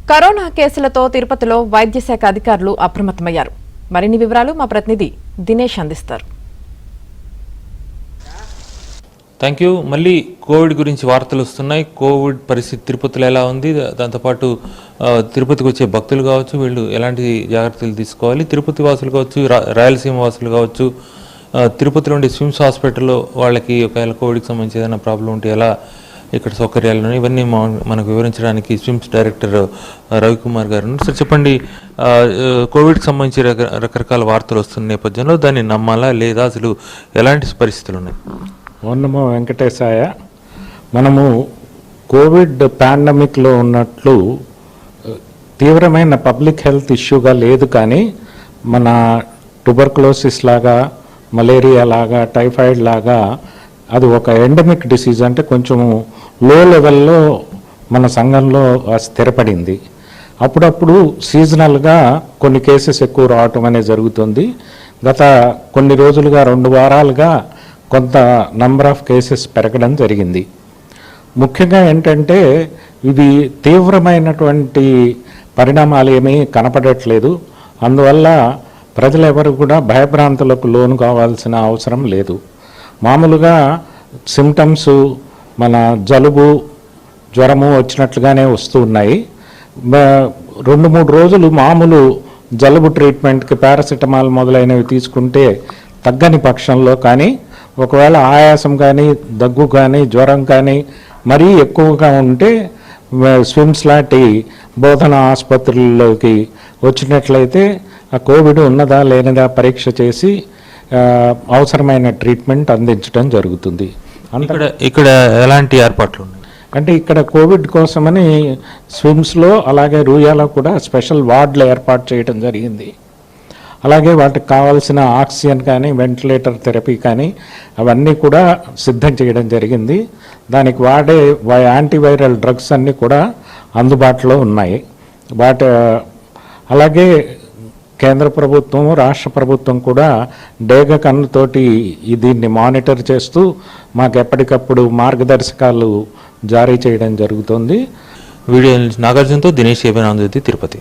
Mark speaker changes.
Speaker 1: Corona కేసులతో తిరుపతిలో వైద్య శాఖ అధికారులు అప్రమత్తమయ్యారు. మరిన్ని వివరాలు మా ప్రతినిధి దినేష్ అందిస్తారు.
Speaker 2: Thank you. మళ్ళీ కోవిడ్ గురించి వార్తలు వస్తున్నాయి. కోవిడ్ పరిస్థితి తిరుపతిలో ఎలా ఉంది, దాంతోపాటు తిరుపతికి వచ్చే భక్తులు కావచ్చు, వీళ్ళు ఎలాంటి జాగ్రత్తలు తీసుకోవాలి, తిరుపతి వాసులు కావచ్చు, రాయలసీమ వాసులు కావచ్చు, తిరుపతిలో ఉండే స్విమ్స్ హాస్పిటల్లో వాళ్ళకి ఒకవేళ కోవిడ్కి సంబంధించి ఏదైనా ప్రాబ్లం ఉంటే ఎలా ఇక్కడ సౌకర్యాలు ఉన్నాయి, ఇవన్నీ మనకు వివరించడానికి స్విమ్స్ డైరెక్టర్ రవికుమార్ గారు ఉన్నారు. సార్ చెప్పండి, కోవిడ్కి సంబంధించి రకరకాల వార్తలు వస్తున్న నేపథ్యంలో దాన్ని నమ్మాలా లేదా, అసలు ఎలాంటి పరిస్థితులు ఉన్నాయి?
Speaker 3: ఓం నమో వెంకటేశాయ. మనము కోవిడ్ పాండమిక్లో ఉన్నట్లు తీవ్రమైన పబ్లిక్ హెల్త్ ఇష్యూగా లేదు, కానీ మన ట్యూబర్కులోసిస్ లాగా, మలేరియా లాగా, టైఫాయిడ్ లాగా అది ఒక ఎండమిక్ డిసీజ్, అంటే కొంచెం లో లెవెల్లో మన సంఘంలో స్థిరపడింది. అప్పుడప్పుడు సీజనల్గా కొన్ని కేసెస్ ఎక్కువ రావటం అనేది జరుగుతుంది. గత కొన్ని రోజులుగా 2 వారాలుగా కొంత నంబర్ ఆఫ్ కేసెస్ పెరగడం జరిగింది. ముఖ్యంగా ఏంటంటే ఇది తీవ్రమైనటువంటి పరిణామాలు ఏమీ కనపడట్లేదు. అందువల్ల ప్రజలెవరు కూడా భయభ్రాంతులకు లోను కావాల్సిన అవసరం లేదు. మామూలుగా సిమ్టమ్స్ మన జలుబు, జ్వరము వచ్చినట్లుగానే వస్తూ ఉన్నాయి. 2-3 రోజులు మామూలు జలుబు ట్రీట్మెంట్కి పారాసిటమాల్ మొదలైనవి తీసుకుంటే తగ్గని పక్షంలో, కానీ ఒకవేళ ఆయాసం కానీ, దగ్గు కానీ, జ్వరం కానీ మరీ ఎక్కువగా ఉంటే స్విమ్స్ లాంటి బోధన ఆసుపత్రుల్లోకి వచ్చినట్లయితే ఆ కోవిడ్ ఉన్నదా లేనిదా పరీక్ష చేసి అవసరమైన ట్రీట్మెంట్ అందించడం జరుగుతుంది.
Speaker 2: ఇక్కడ ఎలాంటి ఏర్పాట్లు ఉన్నాయి
Speaker 3: అంటే ఇక్కడ కోవిడ్ కోసమని స్విమ్స్లో అలాగే రూయాలో కూడా స్పెషల్ వార్డులు ఏర్పాటు చేయడం జరిగింది. అలాగే వాటికి కావాల్సిన ఆక్సిజన్ కానీ, వెంటిలేటర్ థెరపీ కానీ అవన్నీ కూడా సిద్ధం చేయడం జరిగింది. దానికి వాడే యాంటీవైరల్ డ్రగ్స్ అన్నీ కూడా అందుబాటులో ఉన్నాయి. అలాగే కేంద్ర ప్రభుత్వం, రాష్ట్ర ప్రభుత్వం కూడా డేగ కన్నుతోటి దీన్ని మానిటర్ చేస్తూ మాకు ఎప్పటికప్పుడు మార్గదర్శకాలు జారీ చేయడం జరుగుతుంది.
Speaker 2: వీడియో నాగార్జునతో దినేష్, తిరుపతి.